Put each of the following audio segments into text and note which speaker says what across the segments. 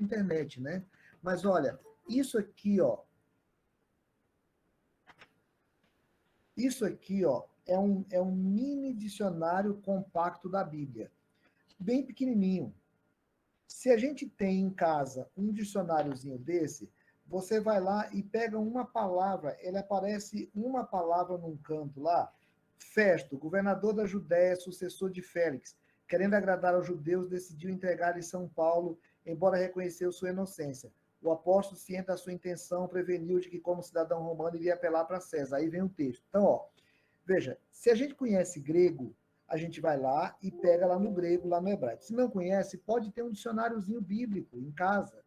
Speaker 1: internet, né? Mas olha, isso aqui, ó, é um mini dicionário compacto da Bíblia, bem pequenininho. Se a gente tem em casa um dicionáriozinho desse, você vai lá e pega uma palavra, ele aparece uma palavra num canto lá, Festo, governador da Judéia, sucessor de Félix, querendo agradar aos judeus, decidiu entregar em São Paulo, embora reconheceu sua inocência. O apóstolo, ciente da sua intenção, preveniu de que, como cidadão romano, iria apelar para César. Aí vem o texto. Então, ó, veja, se a gente conhece grego, a gente vai lá e pega lá no grego, lá no hebraico. Se não conhece, pode ter um dicionáriozinho bíblico em casa.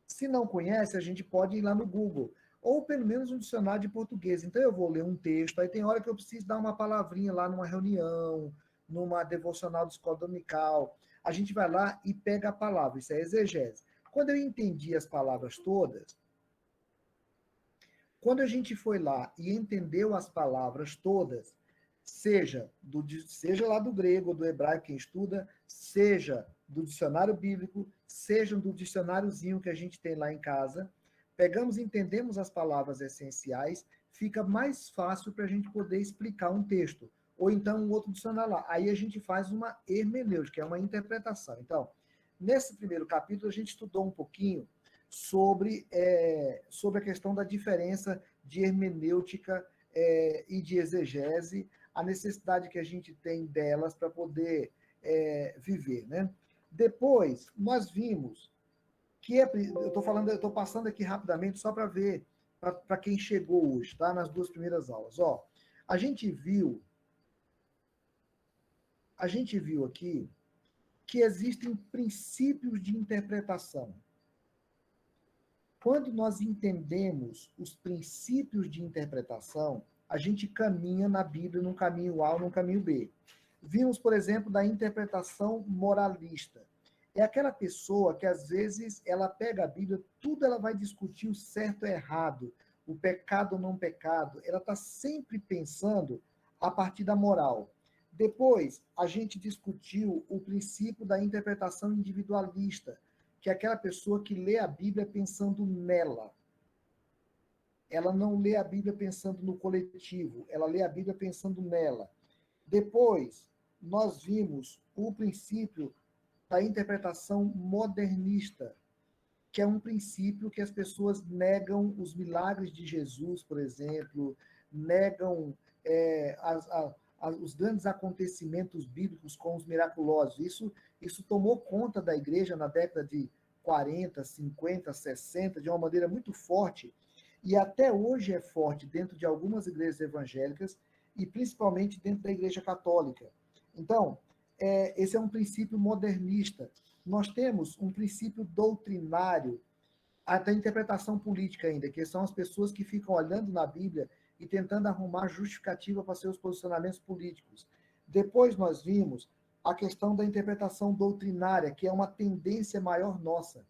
Speaker 1: Se não conhece, a gente pode ir lá no Google, ou pelo menos um dicionário de português. Então eu vou ler um texto, aí tem hora que eu preciso dar uma palavrinha lá numa reunião, numa devocional de escola dominical. A gente vai lá e pega a palavra, isso é exegese. Quando eu entendi as palavras todas, quando a gente foi lá e entendeu as palavras todas, seja lá do grego ou do hebraico quem estuda, seja do dicionário bíblico, seja do dicionáriozinho que a gente tem lá em casa, pegamos e entendemos as palavras essenciais, fica mais fácil para a gente poder explicar um texto. Ou então um outro dicionário lá. Aí a gente faz uma hermenêutica, que é uma interpretação. Então, nesse primeiro capítulo, a gente estudou um pouquinho sobre a questão da diferença de hermenêutica e de exegese, a necessidade que a gente tem delas para poder viver, né? Depois, nós vimos que eu estou passando aqui rapidamente só para ver, para quem chegou hoje, tá? Nas duas primeiras aulas. Ó, a gente viu aqui que existem princípios de interpretação. Quando nós entendemos os princípios de interpretação, a gente caminha na Bíblia num caminho A ou num caminho B. Vimos, por exemplo, da interpretação moralista. É aquela pessoa que, às vezes, ela pega a Bíblia, tudo ela vai discutir o certo e errado, o pecado ou não pecado. Ela está sempre pensando a partir da moral. Depois, a gente discutiu o princípio da interpretação individualista, que é aquela pessoa que lê a Bíblia pensando nela. Ela não lê a Bíblia pensando no coletivo, ela lê a Bíblia pensando nela. Depois, nós vimos o princípio da interpretação modernista, que é um princípio que as pessoas negam os milagres de Jesus, por exemplo, negam os grandes acontecimentos bíblicos com os miraculosos. Isso tomou conta da igreja na década de 40, 50, 60, de uma maneira muito forte, e até hoje é forte dentro de algumas igrejas evangélicas, e principalmente dentro da igreja católica. Então, esse é um princípio modernista. Nós temos um princípio doutrinário, até interpretação política ainda, que são as pessoas que ficam olhando na Bíblia e tentando arrumar justificativa para seus posicionamentos políticos. Depois nós vimos a questão da interpretação doutrinária, que é uma tendência maior nossa.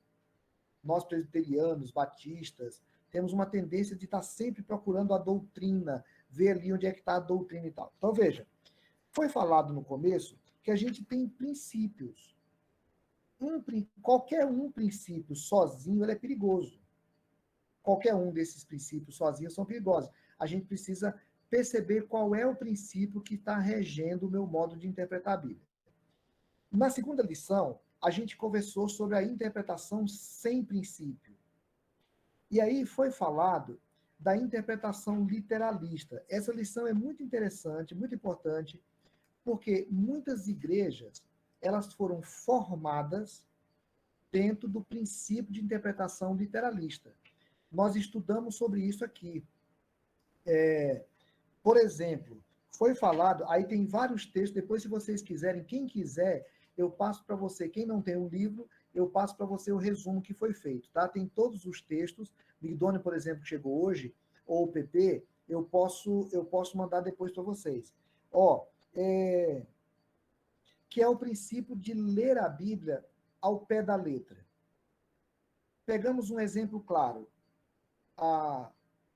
Speaker 1: Nós presbiterianos, batistas, temos uma tendência de estar sempre procurando a doutrina, ver ali onde é que está a doutrina e tal. Então, veja, foi falado no começo que a gente tem princípios. Qualquer um princípio sozinho ele é perigoso. Qualquer um desses princípios sozinhos são perigosos. A gente precisa perceber qual é o princípio que está regendo o meu modo de interpretar a Bíblia. Na segunda lição, a gente conversou sobre a interpretação sem princípio. E aí foi falado da interpretação literalista. Essa lição é muito interessante, muito importante, porque muitas igrejas elas foram formadas dentro do princípio de interpretação literalista. Nós estudamos sobre isso aqui. Por exemplo, foi falado, aí tem vários textos, depois se vocês quiserem, quem quiser, eu passo para você, quem não tem o livro, eu passo para você o resumo que foi feito, tá? Tem todos os textos, Migdônio, por exemplo, que chegou hoje, ou o PP, eu posso mandar depois para vocês. Que é o princípio de ler a Bíblia ao pé da letra. Pegamos um exemplo claro.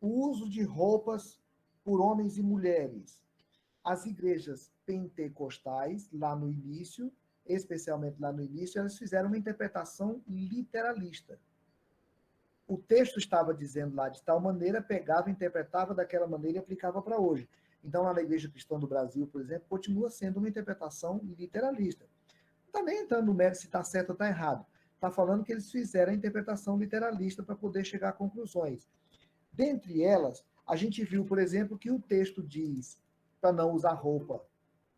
Speaker 1: O uso de roupas por homens e mulheres. As igrejas pentecostais, lá no início, especialmente lá no início, elas fizeram uma interpretação literalista. O texto estava dizendo lá de tal maneira, pegava, interpretava daquela maneira e aplicava para hoje. Então, lá na Igreja Cristã do Brasil, por exemplo, continua sendo uma interpretação literalista. Não está nem entrando no mérito se está certo ou está errado. Está falando que eles fizeram a interpretação literalista para poder chegar a conclusões. Dentre elas, a gente viu, por exemplo, que o texto diz para não usar roupa.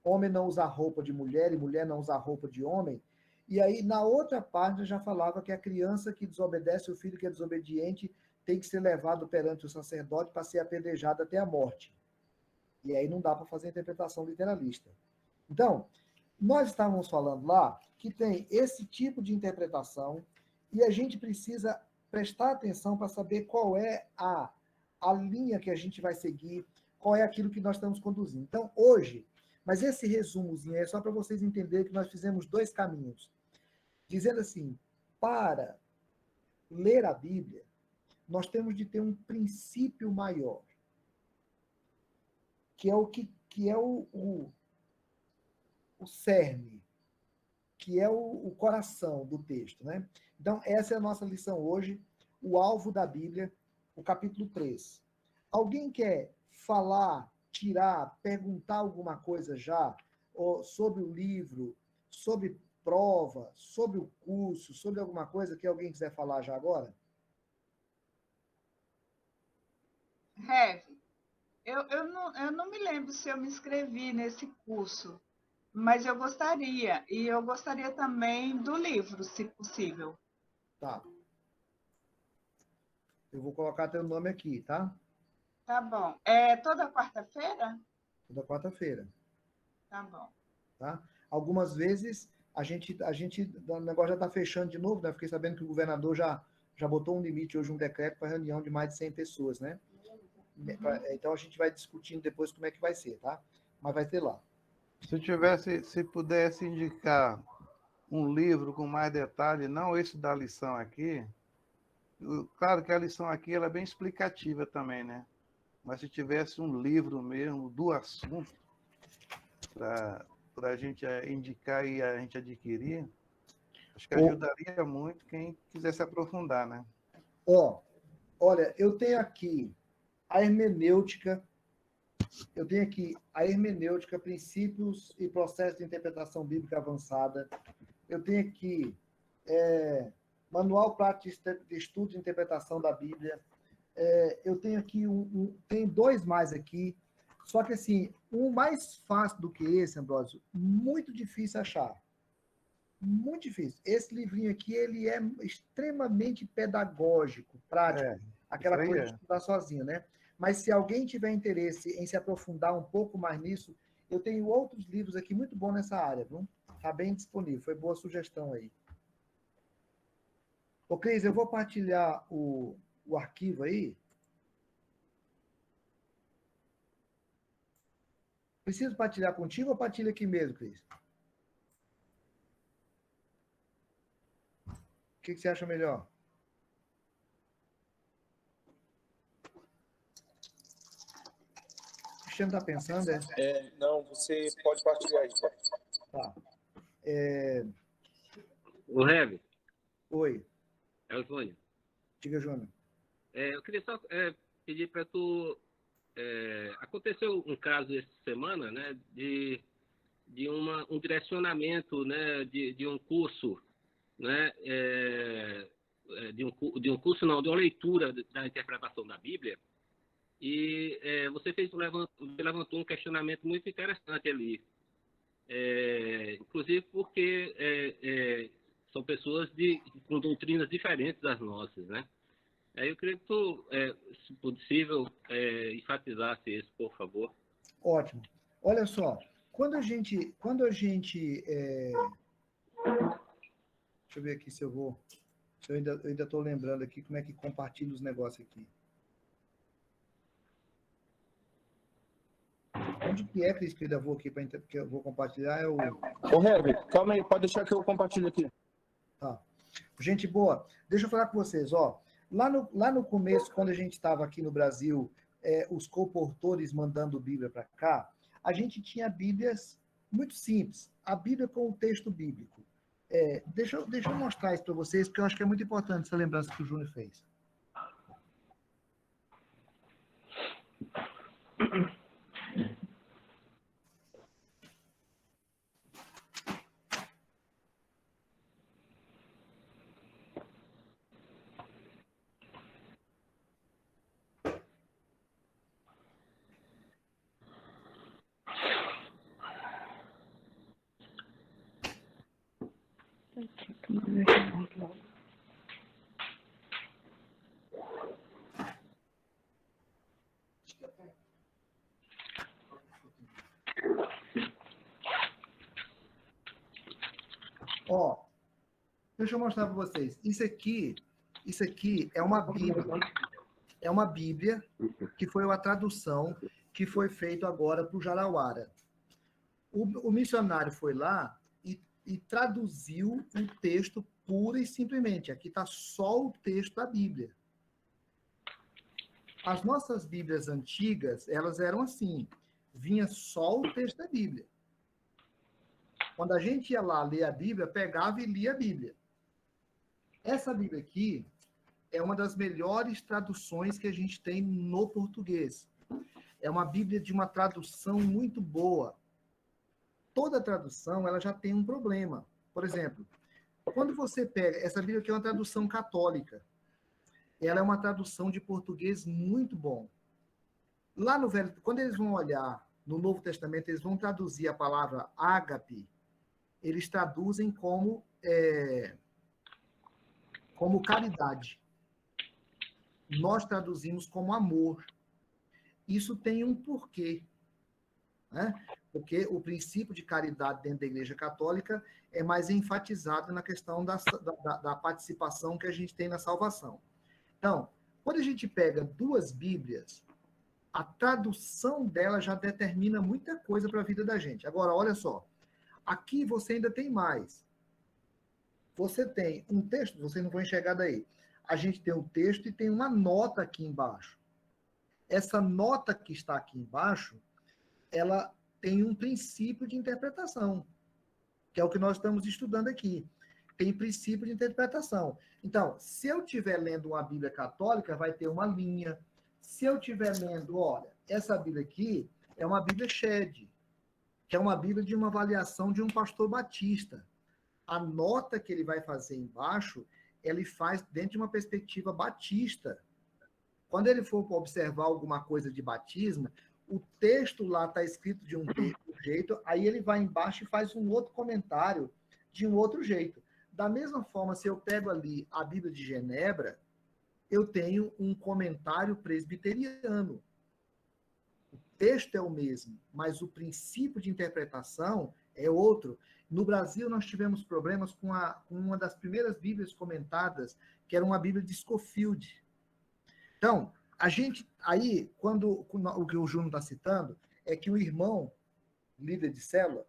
Speaker 1: Homem não usar roupa de mulher e mulher não usar roupa de homem. E aí, na outra página, já falava que a criança que desobedece, o filho que é desobediente, tem que ser levado perante o sacerdote para ser apedrejado até a morte. E aí não dá para fazer interpretação literalista. Então, nós estávamos falando lá que tem esse tipo de interpretação e a gente precisa prestar atenção para saber qual é a linha que a gente vai seguir, qual é aquilo que nós estamos conduzindo. Então, hoje, mas esse resumozinho é só para vocês entenderem que nós fizemos 2 caminhos. Dizendo assim, para ler a Bíblia, nós temos de ter um princípio maior, que é o cerne, que é o coração do texto, né? Então, essa é a nossa lição hoje, o alvo da Bíblia, o capítulo 3. Alguém quer falar, tirar, perguntar alguma coisa já sobre o livro, sobre prova, sobre o curso, sobre alguma coisa que alguém quiser falar já agora?
Speaker 2: Rev, eu não me lembro se eu me inscrevi nesse curso, mas eu gostaria. E eu gostaria também do livro, se possível.
Speaker 1: Tá. Eu vou colocar teu nome aqui, tá?
Speaker 2: Tá bom. É toda quarta-feira?
Speaker 1: Toda quarta-feira,
Speaker 2: Tá bom.
Speaker 1: tá? Algumas vezes o negócio já está fechando de novo, né? Fiquei sabendo que o governador já botou um limite hoje, um decreto para reunião de mais de 100 pessoas, né? Então a gente vai discutindo depois como é que vai ser, tá? Mas vai ter lá.
Speaker 3: Se pudesse indicar um livro com mais detalhe, não esse da lição aqui, claro que a lição aqui ela é bem explicativa também, né? Mas se tivesse um livro mesmo do assunto para a gente indicar e a gente adquirir, acho que ajudaria muito quem quisesse aprofundar, né?
Speaker 1: Olha, eu tenho aqui a hermenêutica, princípios e processos de interpretação bíblica avançada. Eu tenho aqui manual prático de estudo de interpretação da Bíblia. Eu tenho aqui tem 2 mais aqui. Só que assim, um mais fácil do que esse, Ambrósio, muito difícil achar. Muito difícil. Esse livrinho aqui, ele é extremamente pedagógico, prático. Aquela coisa de estudar sozinho, né? Mas se alguém tiver interesse em se aprofundar um pouco mais nisso, eu tenho outros livros aqui muito bons nessa área, viu? Está bem disponível. Foi boa sugestão aí. Ô, Cris, eu vou partilhar o arquivo aí. Preciso partilhar contigo ou partilha aqui mesmo, Cris? O que você acha melhor? O Cristiano está pensando,
Speaker 4: não, você pode partilhar aí.
Speaker 1: Tá.
Speaker 5: O Rev.
Speaker 1: Oi.
Speaker 5: É o Júnior.
Speaker 1: Diga, Júnior.
Speaker 5: Eu queria só pedir para tu... aconteceu um caso essa semana, né, de um direcionamento, né, de um curso, né, de um curso não, de uma leitura da interpretação da Bíblia, e você levantou um questionamento muito interessante ali, inclusive porque são pessoas com doutrinas diferentes das nossas, né? Aí eu queria que tu, se possível, enfatizasse isso, por favor.
Speaker 1: Ótimo. Olha só, quando a gente deixa eu ver aqui se eu ainda estou lembrando aqui como é que compartilha os negócios aqui. Onde que é, Cris, que eu ainda vou aqui que eu vou compartilhar?
Speaker 4: Ô, Rev, calma aí, pode deixar que eu compartilho aqui.
Speaker 1: Tá. Gente boa, deixa eu falar com vocês, ó. Lá no começo, quando a gente estava aqui no Brasil, os comportores mandando Bíblia para cá, a gente tinha Bíblias Muito simples. A Bíblia com o texto bíblico. Deixa eu mostrar isso para vocês, porque eu acho que é muito importante essa lembrança que o Júnior fez. Ó, deixa eu mostrar para vocês. Isso aqui é uma Bíblia. É uma Bíblia que foi uma tradução que foi feita agora para o Jarauara. O missionário foi lá e traduziu o texto pura e simplesmente. Aqui está só o texto da Bíblia. As nossas Bíblias antigas, elas eram assim. Vinha só o texto da Bíblia. Quando a gente ia lá ler a Bíblia, pegava e lia a Bíblia. Essa Bíblia aqui é uma das melhores traduções que a gente tem no português. É uma Bíblia de uma tradução muito boa. Toda tradução, ela já tem um problema. Por exemplo, quando você pega... Essa Bíblia aqui é uma tradução católica. Ela é uma tradução de português muito bom. Lá no Velho... Quando eles vão olhar no Novo Testamento, eles vão traduzir a palavra ágape, eles traduzem como caridade. Nós traduzimos como amor. Isso tem um porquê, né? Porque o princípio de caridade dentro da Igreja Católica é mais enfatizado na questão da participação que a gente tem na salvação. Então, quando a gente pega duas Bíblias, a tradução dela já determina muita coisa para a vida da gente. Agora, olha só. Aqui você ainda tem mais. Você tem um texto, vocês não vão enxergar daí. A gente tem um texto e tem uma nota aqui embaixo. Essa nota que está aqui embaixo, ela tem um princípio de interpretação, que é o que nós estamos estudando aqui. Tem princípio de interpretação. Então, se eu estiver lendo uma Bíblia católica, vai ter uma linha. Se eu estiver lendo, olha, essa Bíblia aqui é uma Bíblia Shed, que é uma Bíblia de uma avaliação de um pastor batista. A nota que ele vai fazer embaixo, ele faz dentro de uma perspectiva batista. Quando ele for observar alguma coisa de batismo, o texto lá está escrito de um jeito, aí ele vai embaixo e faz um outro comentário de um outro jeito. Da mesma forma, se eu pego ali a Bíblia de Genebra, eu tenho um comentário presbiteriano. O texto é o mesmo, mas o princípio de interpretação é outro. No Brasil, nós tivemos problemas com uma das primeiras Bíblias comentadas, que era uma Bíblia de Scofield. Então, a gente, aí, o que o Júnior está citando, é que o irmão, líder de célula,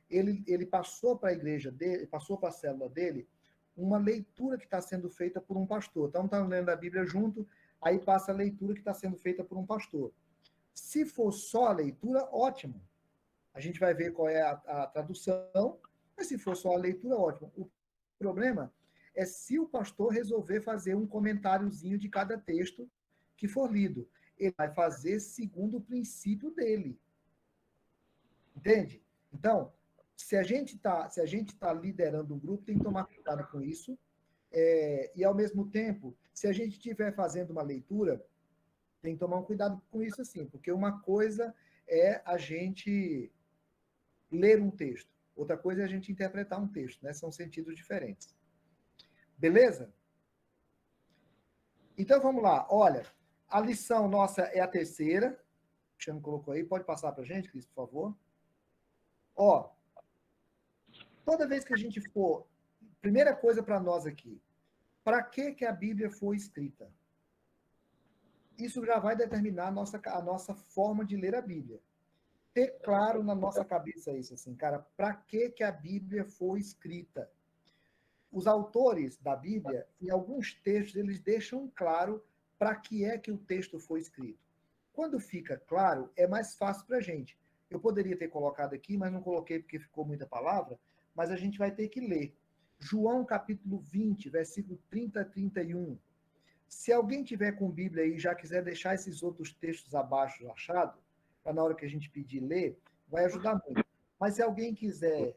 Speaker 1: ele passou para a igreja dele, passou para a célula dele, uma leitura que está sendo feita por um pastor. Então, estamos lendo a Bíblia junto, aí passa a leitura que está sendo feita por um pastor. Se for só a leitura, ótimo. A gente vai ver qual é a tradução, mas se for só a leitura, ótimo. O problema é se o pastor resolver fazer um comentáriozinho de cada texto que for lido. Ele vai fazer segundo o princípio dele. Entende? Então, se a gente tá liderando um grupo, tem que tomar cuidado com isso. E, ao mesmo tempo, se a gente estiver fazendo uma leitura, tem que tomar um cuidado com isso, assim, porque uma coisa é a gente ler um texto, outra coisa é a gente interpretar um texto, né? São sentidos diferentes. Beleza? Então, vamos lá. Olha, a lição nossa é a terceira. O Cristiano colocou aí. Pode passar para a gente, Cris, por favor? Ó, toda vez que a gente for... Primeira coisa para nós aqui. Para que a Bíblia foi escrita? Isso já vai determinar a nossa forma de ler a Bíblia. Ter claro na nossa cabeça isso, assim, cara, para que a Bíblia foi escrita? Os autores da Bíblia, em alguns textos, eles deixam claro para que o texto foi escrito. Quando fica claro, é mais fácil para a gente. Eu poderia ter colocado aqui, mas não coloquei porque ficou muita palavra, mas a gente vai ter que ler. João capítulo 20, versículo 30 a 31. Se alguém tiver com Bíblia aí e já quiser deixar esses outros textos abaixo achado, para na hora que a gente pedir ler, vai ajudar muito. Mas se alguém quiser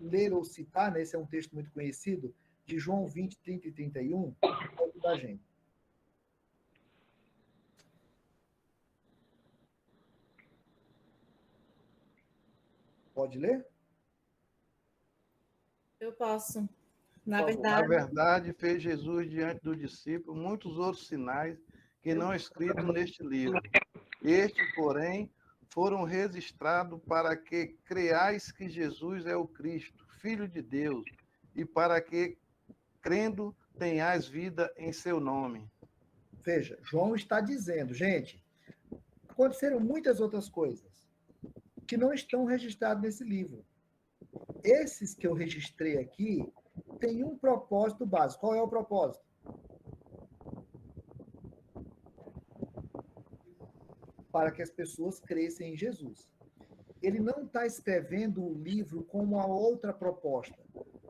Speaker 1: ler ou citar, né, esse é um texto muito conhecido, de João 20, 30 e 31, vai ajudar a gente. Pode ler?
Speaker 6: Eu posso. Na
Speaker 1: Por favor.
Speaker 3: Na
Speaker 6: verdade,
Speaker 3: verdade, fez Jesus diante do discípulo muitos outros sinais que não escritos neste livro. Estes, porém, foram registrados para que creais que Jesus é o Cristo, Filho de Deus, e para que, crendo, tenhais vida em seu nome.
Speaker 1: Veja, João está dizendo, gente, aconteceram muitas outras coisas que não estão registradas nesse livro. Esses que eu registrei aqui têm um propósito básico. Qual é o propósito? Para que as pessoas cresçam em Jesus. Ele não está escrevendo o livro com uma outra proposta.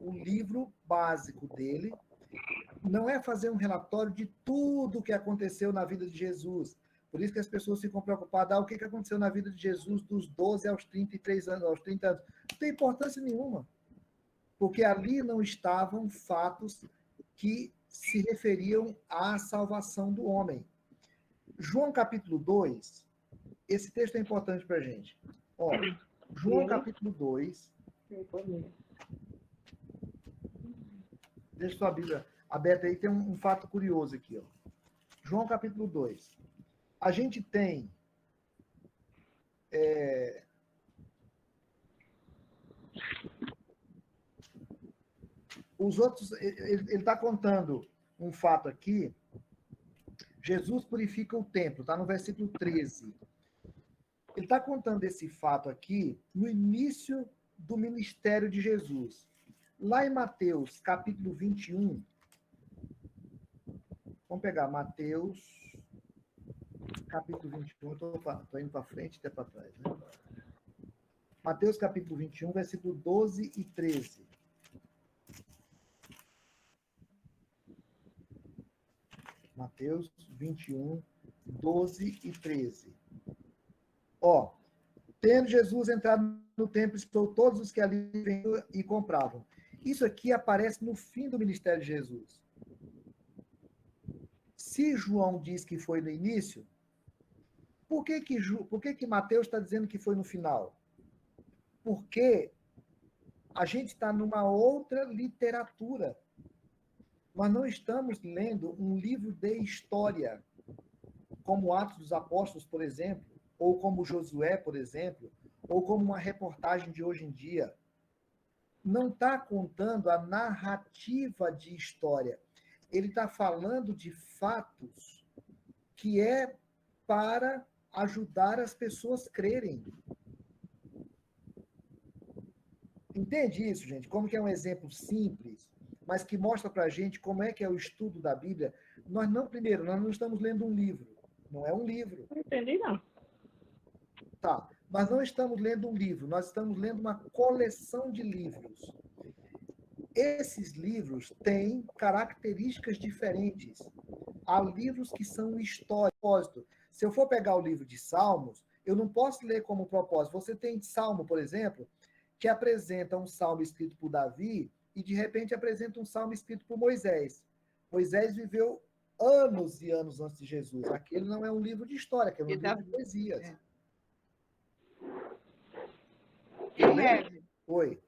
Speaker 1: O livro básico dele não é fazer um relatório de tudo o que aconteceu na vida de Jesus. Por isso que as pessoas ficam preocupadas, o que aconteceu na vida de Jesus dos 12 aos 33 anos, aos 30 anos. Não tem importância nenhuma. Porque ali não estavam fatos que se referiam à salvação do homem. João capítulo 2, esse texto é importante para a gente. Ó, João capítulo 2. Deixa sua Bíblia aberta aí, tem um fato curioso aqui. Ó. João capítulo 2. A gente tem os outros, ele está contando um fato aqui. Jesus purifica o templo, está no versículo 13. Ele está contando esse fato aqui no início do ministério de Jesus. Lá em Mateus, capítulo 21, vamos pegar Mateus, capítulo 21, estou indo para frente e até para trás. Né? Mateus, capítulo 21, versículo 12 e 13. Mateus 21, 12 e 13. Ó, tendo Jesus entrado no templo, expulsou todos os que ali vendiam e compravam. Isso aqui aparece no fim do ministério de Jesus. Se João diz que foi no início, por que Mateus está dizendo que foi no final? Porque a gente está numa outra literatura. Nós não estamos lendo um livro de história, como Atos dos Apóstolos, por exemplo, ou como Josué, por exemplo, ou como uma reportagem de hoje em dia. Não está contando a narrativa de história. Ele está falando de fatos que é para ajudar as pessoas a crerem. Entende isso, gente? Como que é um exemplo simples, mas que mostra para a gente como é que é o estudo da Bíblia. Nós não estamos lendo um livro. Não é um livro.
Speaker 6: não entendi, não.
Speaker 1: Tá. Nós não estamos lendo um livro, nós estamos lendo uma coleção de livros. Esses livros têm características diferentes. Há livros que são históricos. Se eu for pegar o livro de Salmos, eu não posso ler como propósito. Você tem Salmo, por exemplo, que apresenta um salmo escrito por Davi e, de repente, apresenta um salmo escrito por Moisés. Moisés viveu anos e anos antes de Jesus. Aquele não é um livro de história, aquele é um livro de poesias.
Speaker 2: É. E,
Speaker 1: Oi.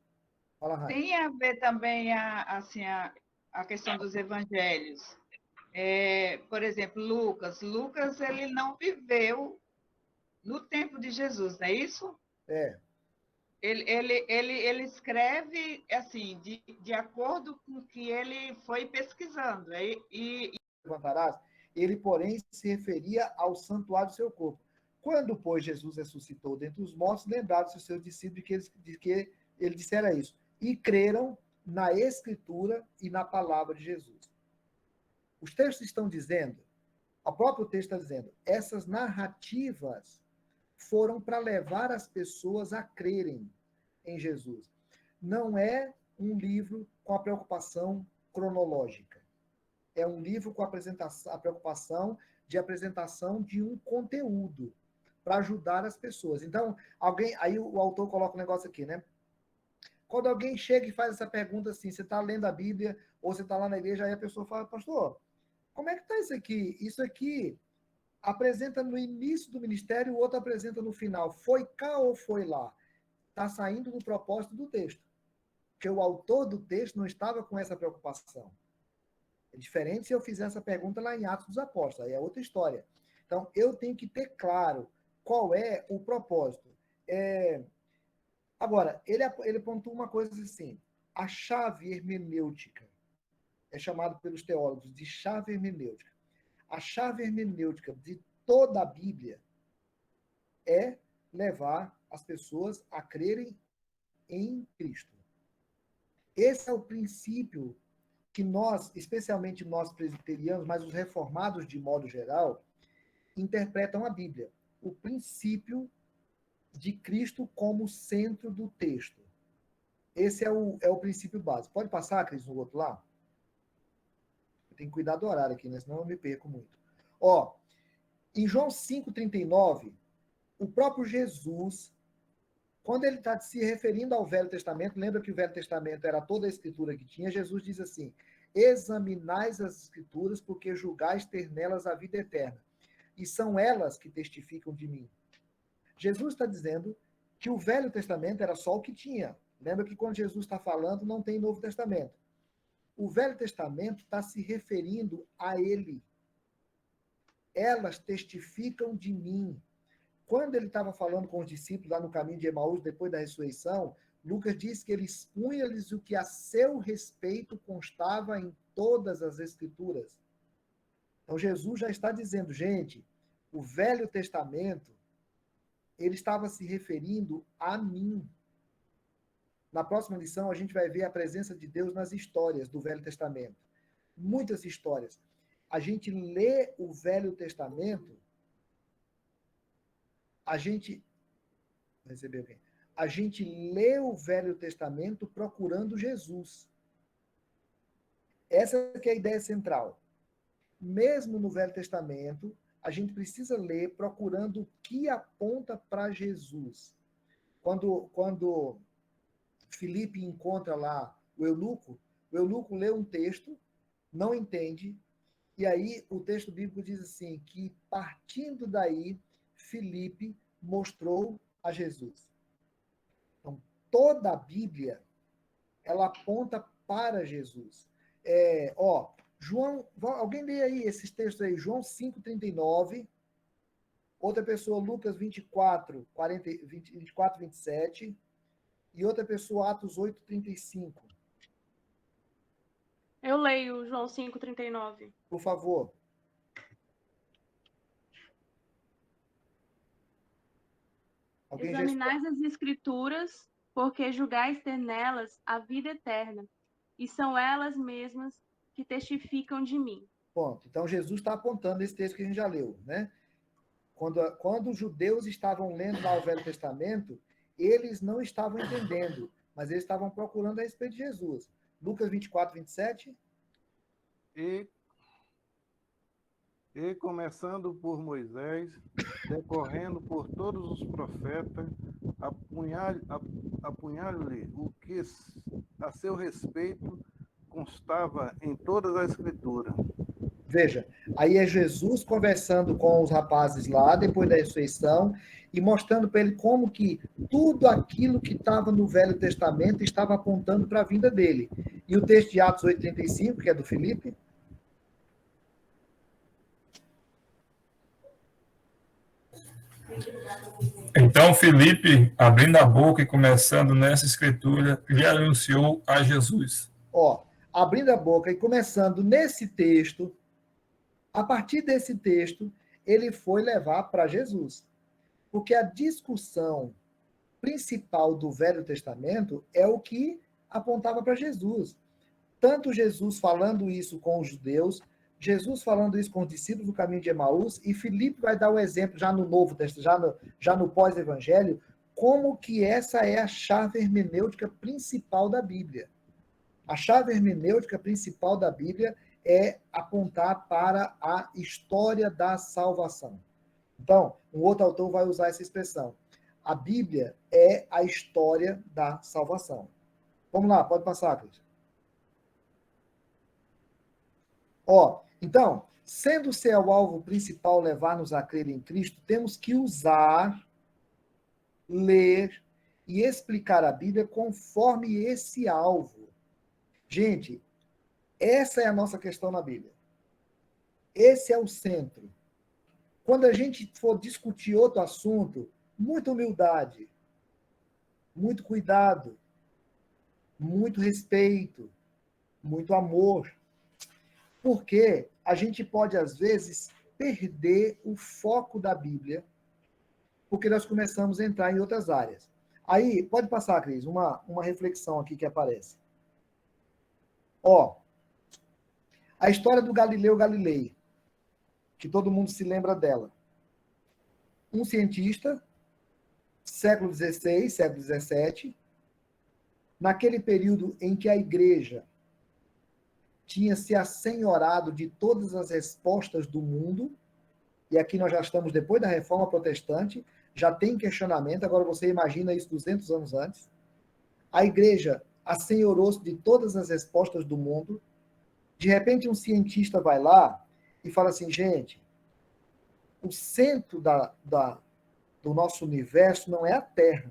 Speaker 1: Fala, Raia.
Speaker 2: tem a ver também a questão dos evangelhos. Por exemplo, Lucas. Lucas, ele não viveu no tempo de Jesus, não é isso?
Speaker 1: É.
Speaker 2: Ele escreve assim, de acordo com o que ele foi pesquisando.
Speaker 1: Levantarás, ele, porém, se referia ao santuário do seu corpo. Quando, pois, Jesus ressuscitou dentre os mortos, lembraram-se os seus discípulos de que ele dissera isso. E creram na Escritura e na palavra de Jesus. Os textos estão dizendo, o próprio texto está dizendo, essas narrativas foram para levar as pessoas a crerem em Jesus. Não é um livro com a preocupação cronológica. É um livro com a preocupação de apresentação de um conteúdo para ajudar as pessoas. Então, aí o autor coloca um negócio aqui, né? Quando alguém chega e faz essa pergunta assim, você está lendo a Bíblia ou você está lá na igreja, aí a pessoa fala, pastor, como é que está isso aqui? Isso aqui apresenta no início do ministério, o outro apresenta no final. Foi cá ou foi lá? Está saindo do propósito do texto. Porque o autor do texto não estava com essa preocupação. É diferente se eu fizer essa pergunta lá em Atos dos Apóstolos, aí é outra história. Então, eu tenho que ter claro qual é o propósito. Agora, ele pontua uma coisa assim, a chave hermenêutica, é chamado pelos teólogos de chave hermenêutica. A chave hermenêutica de toda a Bíblia é levar as pessoas a crerem em Cristo. Esse é o princípio que nós, especialmente nós presbiterianos, mas os reformados de modo geral, interpretam a Bíblia. O princípio de Cristo como centro do texto. Esse é o princípio básico. Pode passar, Cris, no outro lá? Tem que cuidar do horário aqui, né? Senão eu me perco muito. Ó, em João 5,39, o próprio Jesus, quando ele está se referindo ao Velho Testamento, lembra que o Velho Testamento era toda a escritura que tinha, Jesus diz assim, examinais as escrituras, porque julgais ter nelas a vida eterna. E são elas que testificam de mim. Jesus está dizendo que o Velho Testamento era só o que tinha. Lembra que quando Jesus está falando, não tem Novo Testamento. O Velho Testamento está se referindo a ele. Elas testificam de mim. Quando ele estava falando com os discípulos lá no caminho de Emaús, depois da ressurreição, Lucas diz que ele expunha-lhes o que a seu respeito constava em todas as Escrituras. Então, Jesus já está dizendo, gente, o Velho Testamento, ele estava se referindo a mim. Na próxima lição, a gente vai ver a presença de Deus nas histórias do Velho Testamento. Muitas histórias. A gente lê o Velho Testamento, a gente lê o Velho Testamento procurando Jesus. Essa que é a ideia central. Mesmo no Velho Testamento, a gente precisa ler procurando o que aponta para Jesus. Quando Filipe encontra lá o eunuco lê um texto, não entende, e aí o texto bíblico diz assim, que partindo daí, Filipe mostrou a Jesus. Então, toda a Bíblia, ela aponta para Jesus. João, alguém lê aí esses textos aí, João 5,39, outra pessoa, Lucas 24, 27, e outra pessoa, Atos 8,35.
Speaker 7: Eu leio João 5,39.
Speaker 1: Por favor.
Speaker 7: Examinais as Escrituras, porque julgais ter nelas a vida eterna, e são elas mesmas que testificam de mim.
Speaker 1: Ponto. Então, Jesus está apontando esse texto que a gente já leu, né? Quando os judeus estavam lendo lá o Velho Testamento, eles não estavam entendendo, mas eles estavam procurando a respeito de Jesus. Lucas 24, 27.
Speaker 3: E começando por Moisés, decorrendo por todos os profetas, apunhar-lhe o que a seu respeito constava em todas as escrituras.
Speaker 1: Veja, aí é Jesus conversando com os rapazes lá, depois da ressurreição, e mostrando para ele como que tudo aquilo que estava no Velho Testamento estava apontando para a vinda dele. E o texto de Atos 8,35, que é do Filipe.
Speaker 8: Então Filipe, abrindo a boca e começando nessa escritura, lhe anunciou a Jesus.
Speaker 1: Abrindo a boca e começando nesse texto, a partir desse texto, ele foi levar para Jesus. Porque a discussão principal do Velho Testamento é o que apontava para Jesus. Tanto Jesus falando isso com os judeus, Jesus falando isso com os discípulos do caminho de Emaús, e Filipe vai dar o exemplo já no Novo Testamento, já no pós-evangelho, como que essa é a chave hermenêutica principal da Bíblia. A chave hermenêutica principal da Bíblia é apontar para a história da salvação. Então, um outro autor vai usar essa expressão. A Bíblia é a história da salvação. Vamos lá, pode passar, Cris. Então, sendo ser o alvo principal levar-nos a crer em Cristo, temos que usar, ler e explicar a Bíblia conforme esse alvo. Gente, essa é a nossa questão na Bíblia. Esse é o centro. Quando a gente for discutir outro assunto, muita humildade, muito cuidado, muito respeito, muito amor. Porque a gente pode, às vezes, perder o foco da Bíblia, porque nós começamos a entrar em outras áreas. Aí, pode passar, Cris, uma reflexão aqui que aparece. A história do Galileu Galilei, que todo mundo se lembra dela. Um cientista, século XVI, século XVII, naquele período em que a igreja tinha se assenhorado de todas as respostas do mundo, e aqui nós já estamos depois da Reforma Protestante, já tem questionamento, agora você imagina isso 200 anos antes. A igreja assenhorou-se de todas as respostas do mundo, de repente um cientista vai lá e fala assim, gente, o centro do nosso universo não é a Terra.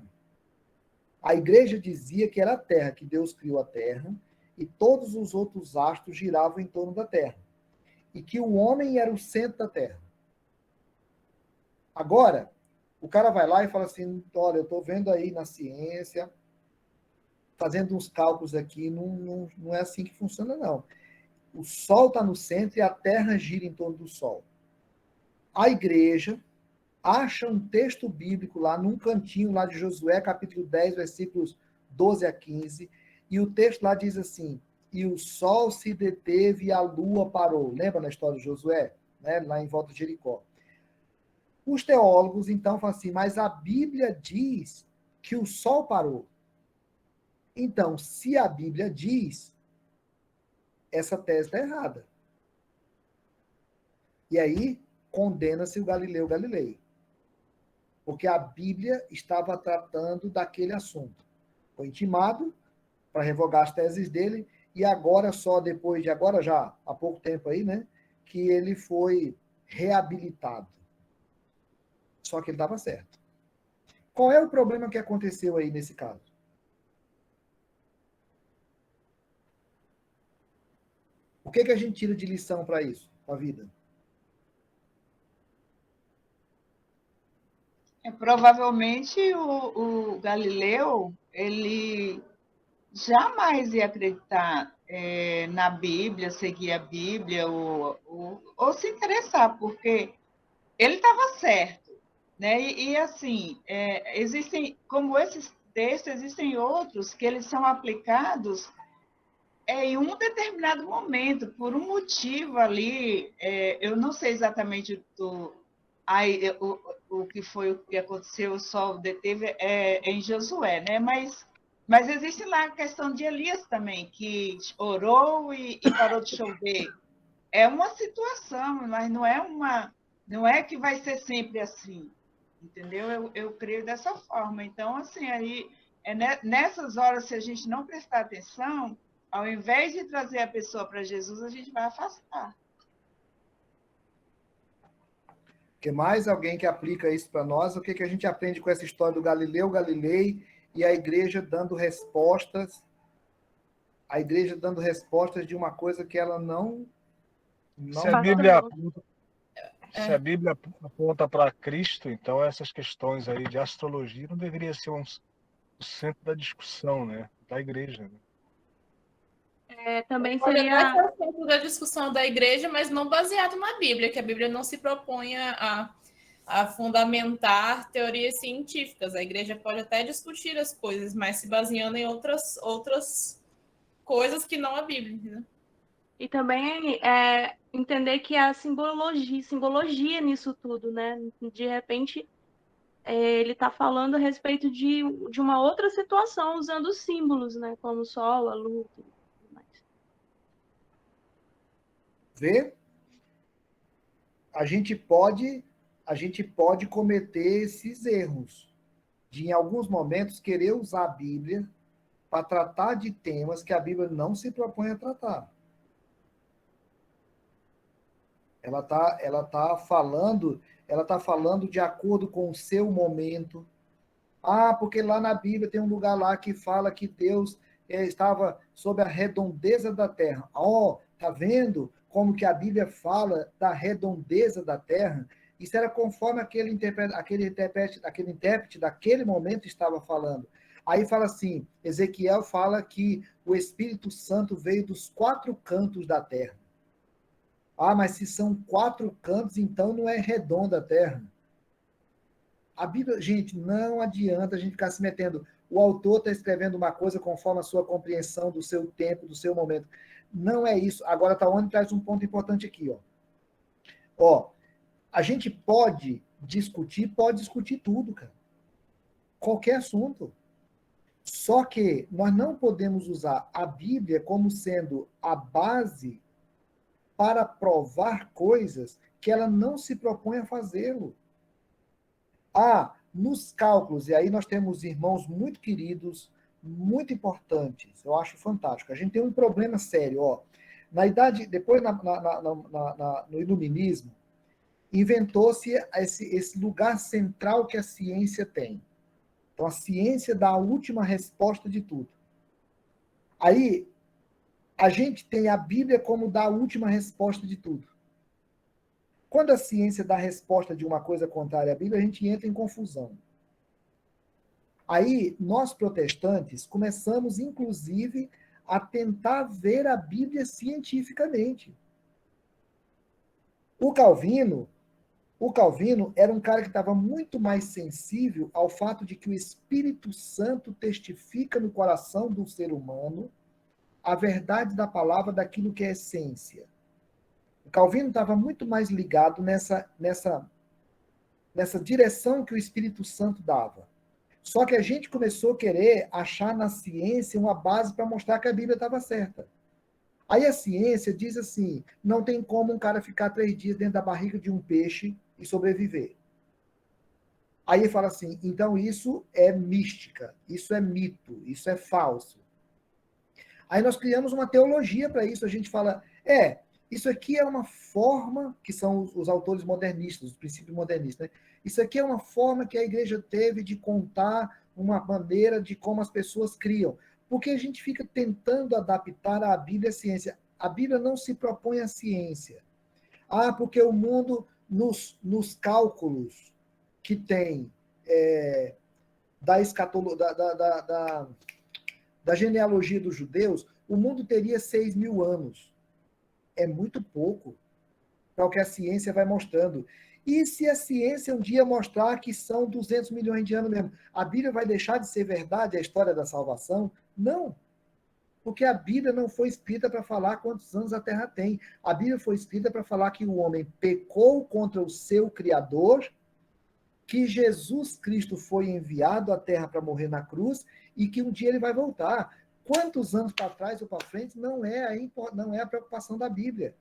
Speaker 1: A igreja dizia que era a Terra, que Deus criou a Terra, e todos os outros astros giravam em torno da Terra. E que o homem era o centro da Terra. Agora, o cara vai lá e fala assim, olha, eu estou vendo aí na ciência, fazendo uns cálculos aqui, não é assim que funciona, não. O Sol está no centro e a Terra gira em torno do Sol. A igreja acha um texto bíblico lá, num cantinho lá de Josué, capítulo 10, versículos 12 a 15, e o texto lá diz assim, e o sol se deteve e a lua parou. Lembra na história de Josué? Né? Lá em volta de Jericó. Os teólogos, então, falam assim, mas a Bíblia diz que o sol parou. Então, se a Bíblia diz, essa tese está errada. E aí, condena-se o Galileu Galilei. Porque a Bíblia estava tratando daquele assunto. Foi intimado para revogar as teses dele, e agora só depois de, agora já, há pouco tempo aí, né, que ele foi reabilitado. Só que ele estava certo. Qual é o problema que aconteceu aí nesse caso? O que a gente tira de lição para isso, para a vida?
Speaker 2: Provavelmente o Galileu, ele jamais ia acreditar na Bíblia, seguir a Bíblia ou se interessar, porque ele estava certo, né? E assim, existem, como esses textos, existem outros que eles são aplicados em um determinado momento, por um motivo ali, eu não sei exatamente o que foi o que aconteceu, o sol deteve em Josué, né? Mas existe lá a questão de Elias também, que orou e parou de chover. É uma situação, mas não é que vai ser sempre assim, entendeu? Eu creio dessa forma. Então, assim, aí nessas horas, se a gente não prestar atenção, ao invés de trazer a pessoa para Jesus, a gente vai afastar.
Speaker 1: Que mais alguém que aplica isso para nós? O que a gente aprende com essa história do Galileu Galilei e a igreja dando respostas? A igreja dando respostas de uma coisa que ela não
Speaker 9: se a Bíblia aponta para Cristo, então essas questões aí de astrologia não deveria ser o centro da discussão, né, da igreja.
Speaker 7: Também
Speaker 6: Pode
Speaker 7: seria...
Speaker 6: até ser o centro da discussão da igreja, mas não baseado na Bíblia, que a Bíblia não se propõe a fundamentar teorias científicas. A igreja pode até discutir as coisas, mas se baseando em outras coisas que não a Bíblia. Né?
Speaker 7: E também entender que há simbologia nisso tudo, né? De repente, ele está falando a respeito de uma outra situação, usando símbolos, né? Como o sol, a lua e tudo mais.
Speaker 1: Vê? A gente pode cometer esses erros de, em alguns momentos, querer usar a Bíblia para tratar de temas que a Bíblia não se propõe a tratar. Ela tá falando de acordo com o seu momento. Porque lá na Bíblia tem um lugar lá que fala que Deus estava sob a redondeza da terra. Tá vendo como que a Bíblia fala da redondeza da terra? Isso era conforme aquele intérprete daquele momento estava falando. Aí fala assim, Ezequiel fala que o Espírito Santo veio dos 4 cantos da terra. Mas se são 4 cantos, então não é redonda a terra. A Bíblia, gente, não adianta a gente ficar se metendo. O autor está escrevendo uma coisa conforme a sua compreensão do seu tempo, do seu momento. Não é isso. Agora, Tawane traz um ponto importante aqui. A gente pode discutir tudo, cara. Qualquer assunto. Só que nós não podemos usar a Bíblia como sendo a base para provar coisas que ela não se propõe a fazê-lo. Nos cálculos, e aí nós temos irmãos muito queridos, muito importantes, eu acho fantástico. A gente tem um problema sério, na idade, depois no iluminismo, inventou-se esse lugar central que a ciência tem. Então, a ciência dá a última resposta de tudo. Aí, a gente tem a Bíblia como dá a última resposta de tudo. Quando a ciência dá a resposta de uma coisa contrária à Bíblia, a gente entra em confusão. Aí, nós protestantes começamos, inclusive, a tentar ver a Bíblia cientificamente. O Calvino era um cara que estava muito mais sensível ao fato de que o Espírito Santo testifica no coração do ser humano a verdade da palavra, daquilo que é essência. O Calvino estava muito mais ligado nessa direção que o Espírito Santo dava. Só que a gente começou a querer achar na ciência uma base para mostrar que a Bíblia estava certa. Aí a ciência diz assim, não tem como um cara ficar 3 dias dentro da barriga de um peixe e sobreviver. Aí ele fala assim, então isso é mística, isso é mito, isso é falso. Aí nós criamos uma teologia para isso, a gente fala, isso aqui é uma forma, que são os autores modernistas, os princípios modernistas, né? Isso aqui é uma forma que a igreja teve de contar uma maneira de como as pessoas criam. Porque a gente fica tentando adaptar a Bíblia à ciência. A Bíblia não se propõe à ciência. Porque o mundo, nos cálculos que tem da genealogia dos judeus, o mundo teria 6.000 anos. É muito pouco para o que a ciência vai mostrando. E se a ciência um dia mostrar que são 200 milhões de anos mesmo, a Bíblia vai deixar de ser verdade a história da salvação? Não. Porque a Bíblia não foi escrita para falar quantos anos a Terra tem. A Bíblia foi escrita para falar que o homem pecou contra o seu Criador, que Jesus Cristo foi enviado à Terra para morrer na cruz e que um dia ele vai voltar. Quantos anos para trás ou para frente não é a preocupação da Bíblia.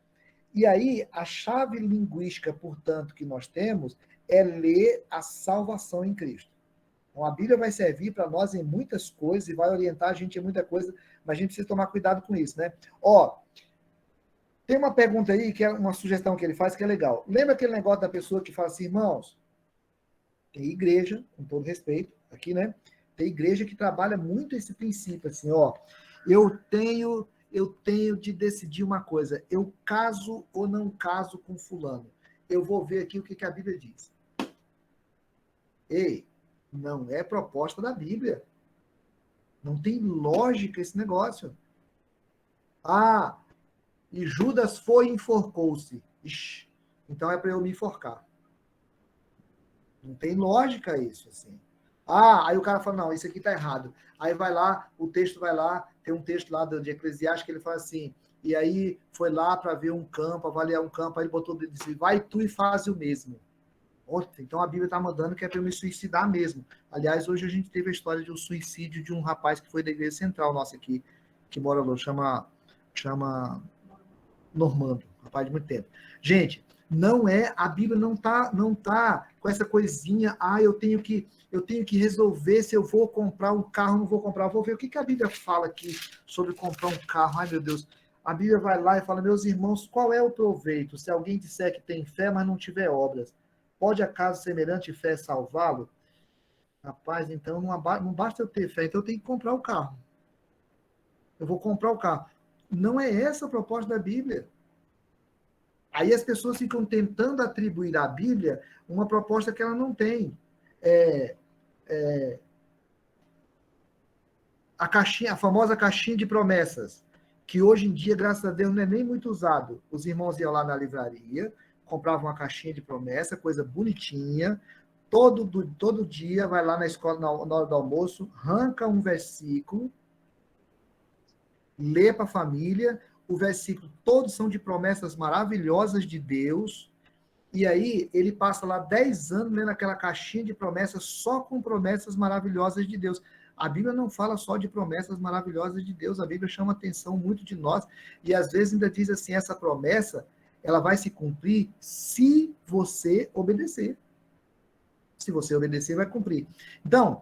Speaker 1: E aí, a chave linguística, portanto, que nós temos é ler a salvação em Cristo. Então, a Bíblia vai servir para nós em muitas coisas e vai orientar a gente em muita coisa, mas a gente precisa tomar cuidado com isso, né? Tem uma pergunta aí, que é uma sugestão que ele faz, que é legal. Lembra aquele negócio da pessoa que fala assim, irmãos, tem igreja, com todo respeito, aqui, né? Tem igreja que trabalha muito esse princípio, assim, eu tenho de decidir uma coisa, eu caso ou não caso com fulano. Eu vou ver aqui o que a Bíblia diz. Ei, não é proposta da Bíblia. Não tem lógica esse negócio. E Judas foi e enforcou-se. Então é para eu me enforcar. Não tem lógica isso, assim. Aí o cara fala, não, isso aqui está errado. Aí vai lá, o texto vai lá, tem um texto lá de Eclesiastes que ele fala assim, e aí foi lá para ver um campo, avaliar um campo, aí ele botou e disse, vai tu e faz o mesmo. Então a Bíblia está mandando que é para eu me suicidar mesmo. Aliás, hoje a gente teve a história de um suicídio de um rapaz que foi da igreja central nossa aqui, que mora lá, chama Normando, rapaz de muito tempo. Gente, a Bíblia não tá com essa coisinha, eu tenho que resolver se eu vou comprar um carro ou não vou comprar. Eu vou ver o que a Bíblia fala aqui sobre comprar um carro. Ai, meu Deus. A Bíblia vai lá e fala, meus irmãos, qual é o proveito se alguém disser que tem fé, mas não tiver obras? Pode acaso semelhante fé salvá-lo? Rapaz, então não basta eu ter fé, então eu tenho que comprar o carro. Eu vou comprar o carro. Não é essa a proposta da Bíblia. Aí as pessoas ficam tentando atribuir à Bíblia uma proposta que ela não tem. A famosa caixinha de promessas, que hoje em dia, graças a Deus, não é nem muito usado. Os irmãos iam lá na livraria, compravam uma caixinha de promessa, coisa bonitinha, todo dia vai lá na escola, na hora do almoço, arranca um versículo, lê para a família, o versículo todos são de promessas maravilhosas de Deus, e aí ele passa lá 10 anos lendo aquela caixinha de promessas só com promessas maravilhosas de Deus. A Bíblia não fala só de promessas maravilhosas de Deus, a Bíblia chama atenção muito de nós, e às vezes ainda diz assim, essa promessa, ela vai se cumprir se você obedecer. Se você obedecer, vai cumprir. Então,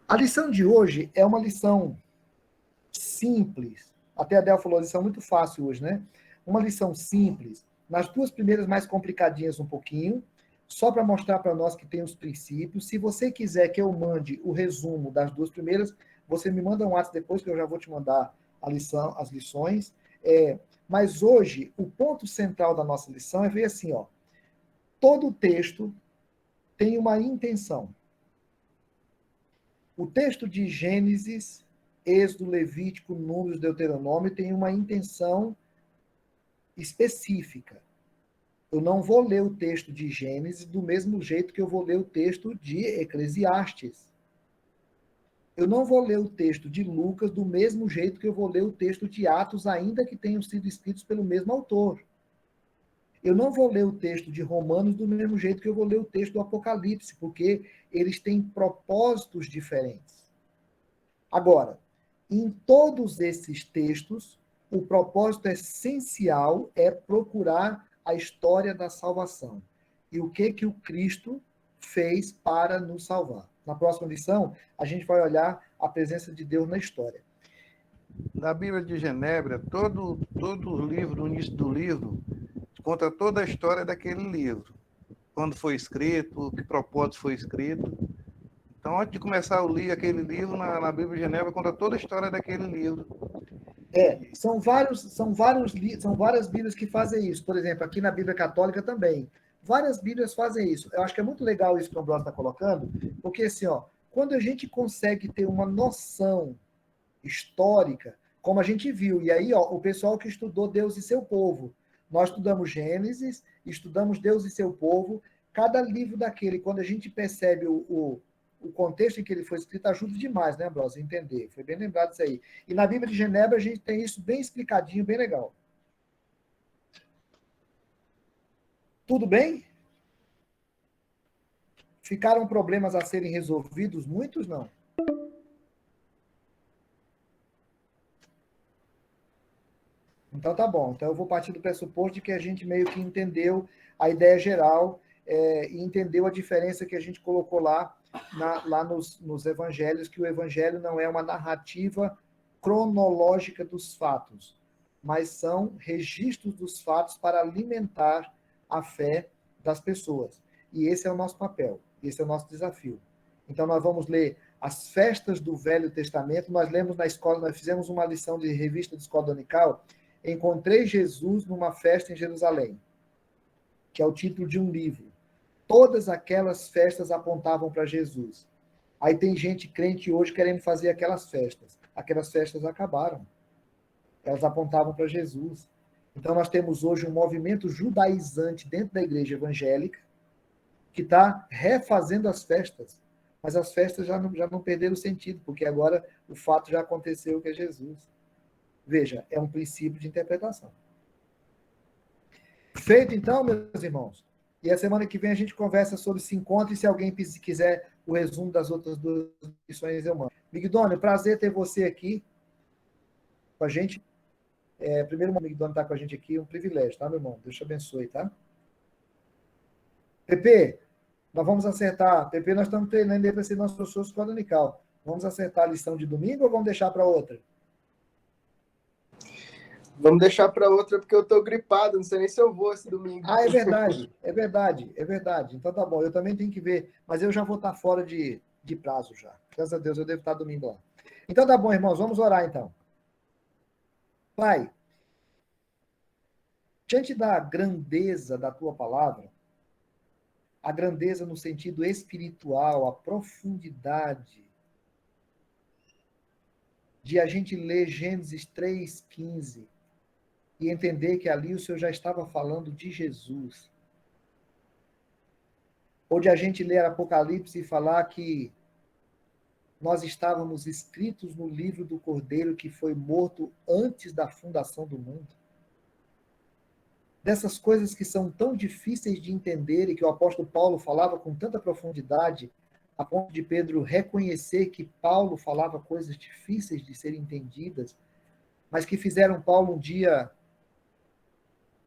Speaker 1: a lição de hoje é uma lição simples. Até a Del falou, lição muito fácil hoje, né? Uma lição simples. Nas duas primeiras, mais complicadinhas um pouquinho, só para mostrar para nós que tem os princípios. Se você quiser que eu mande o resumo das duas primeiras, você me manda um WhatsApp depois, que eu já vou te mandar as lições. Mas hoje, o ponto central da nossa lição é ver assim, todo texto tem uma intenção. O texto de Gênesis, Êxodo, Levítico, Números, Deuteronômio tem uma intenção específica. Eu não vou ler o texto de Gênesis do mesmo jeito que eu vou ler o texto de Eclesiastes. Eu não vou ler o texto de Lucas do mesmo jeito que eu vou ler o texto de Atos, ainda que tenham sido escritos pelo mesmo autor. Eu não vou ler o texto de Romanos do mesmo jeito que eu vou ler o texto do Apocalipse, porque eles têm propósitos diferentes. Agora, em todos esses textos, o propósito essencial é procurar a história da salvação. E o que o Cristo fez para nos salvar. Na próxima lição, a gente vai olhar a presença de Deus na história.
Speaker 3: Na Bíblia de Genebra, todo o livro, no início do livro, conta toda a história daquele livro. Quando foi escrito, que propósito foi escrito. Então, antes de começar a ler aquele livro, na Bíblia de Genebra, conta toda a história daquele livro.
Speaker 1: São várias Bíblias que fazem isso. Por exemplo, aqui na Bíblia Católica também. Várias Bíblias fazem isso. Eu acho que é muito legal isso que o Ambrosio está colocando, porque assim, quando a gente consegue ter uma noção histórica, como a gente viu, e aí o pessoal que estudou Deus e seu povo, nós estudamos Gênesis, estudamos Deus e seu povo, cada livro daquele, quando a gente percebe o contexto em que ele foi escrito, ajuda demais, né, Ambrosio, a entender. Foi bem lembrado isso aí. E na Bíblia de Genebra a gente tem isso bem explicadinho, bem legal. Tudo bem? Ficaram problemas a serem resolvidos? Muitos não. Então tá bom. Então eu vou partir do pressuposto de que a gente meio que entendeu a ideia geral e entendeu a diferença que a gente colocou lá nos evangelhos, que o evangelho não é uma narrativa cronológica dos fatos, mas são registros dos fatos para alimentar a fé das pessoas. E esse é o nosso papel, esse é o nosso desafio. Então nós vamos ler as festas do Velho Testamento, nós lemos na escola, nós fizemos uma lição de revista de escola dominical, Encontrei Jesus numa festa em Jerusalém, que é o título de um livro. Todas aquelas festas apontavam para Jesus. Aí tem gente crente hoje querendo fazer aquelas festas. Aquelas festas acabaram. Elas apontavam para Jesus. Então nós temos hoje um movimento judaizante dentro da igreja evangélica que está refazendo as festas. Mas as festas já não perderam sentido, porque agora o fato já aconteceu, que é Jesus. Veja, é um princípio de interpretação. Feito, então, meus irmãos? E a semana que vem a gente conversa sobre esse encontro, e se alguém quiser o resumo das outras duas lições, eu mando. Migdônio, prazer ter você aqui com a gente. Primeiro, o Migdônio está com a gente aqui, um privilégio, tá, meu irmão? Deus te abençoe, tá? Pepe, nós vamos acertar. Pepe, nós estamos treinando aí para ser nosso professor escola dominical. Vamos acertar a lição de domingo ou vamos deixar para outra?
Speaker 10: Vamos deixar para outra, porque eu estou gripado, não sei nem se eu vou esse domingo.
Speaker 1: Ah, é verdade, é verdade, é verdade. Então tá bom, eu também tenho que ver, mas eu já vou estar fora de prazo já. Graças a Deus, eu devo estar domingo lá. Então tá bom, irmãos, vamos orar então. Pai, diante da grandeza da tua palavra, a grandeza no sentido espiritual, a profundidade de a gente ler Gênesis 3:15 e entender que ali o Senhor já estava falando de Jesus. Ou de a gente ler Apocalipse e falar que nós estávamos escritos no livro do Cordeiro que foi morto antes da fundação do mundo. Dessas coisas que são tão difíceis de entender e que o apóstolo Paulo falava com tanta profundidade, a ponto de Pedro reconhecer que Paulo falava coisas difíceis de serem entendidas, mas que fizeram Paulo um dia,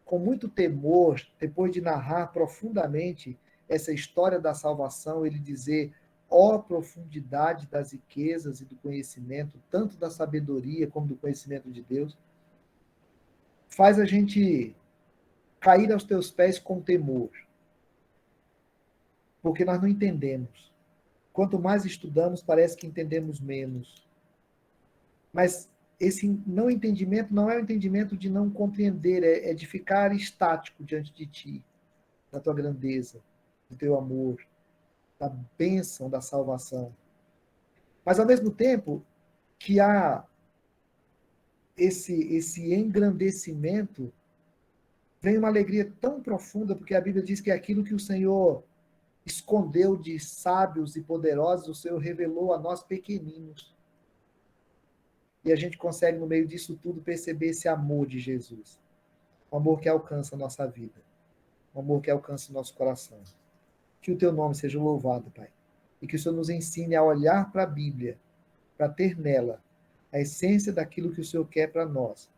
Speaker 1: com muito temor, depois de narrar profundamente essa história da salvação, ele dizer: ó profundidade das riquezas e do conhecimento, tanto da sabedoria como do conhecimento de Deus, faz a gente cair aos teus pés com temor. Porque nós não entendemos. Quanto mais estudamos, parece que entendemos menos. Mas esse não entendimento não é o entendimento de não compreender, é de ficar estático diante de ti, da tua grandeza, do teu amor, da bênção da salvação. Mas, ao mesmo tempo, que há esse engrandecimento, vem uma alegria tão profunda, porque a Bíblia diz que aquilo que o Senhor escondeu de sábios e poderosos, o Senhor revelou a nós pequeninos. E a gente consegue, no meio disso tudo, perceber esse amor de Jesus. Um amor que alcança a nossa vida. Um amor que alcança o nosso coração. Que o teu nome seja louvado, Pai. E que o Senhor nos ensine a olhar para a Bíblia, para ter nela a essência daquilo que o Senhor quer para nós.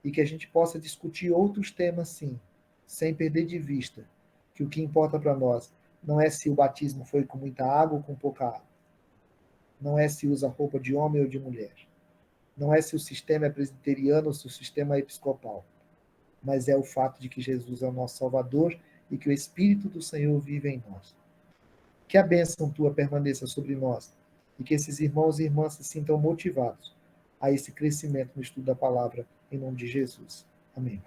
Speaker 1: E que a gente possa discutir outros temas, sim, sem perder de vista que o que importa para nós não é se o batismo foi com muita água ou com pouca água. Não é se usa roupa de homem ou de mulher. Não é se o sistema é presbiteriano ou se o sistema é episcopal. Mas é o fato de que Jesus é o nosso Salvador e que o Espírito do Senhor vive em nós. Que a bênção tua permaneça sobre nós e que esses irmãos e irmãs se sintam motivados a esse crescimento no estudo da palavra, em nome de Jesus. Amém.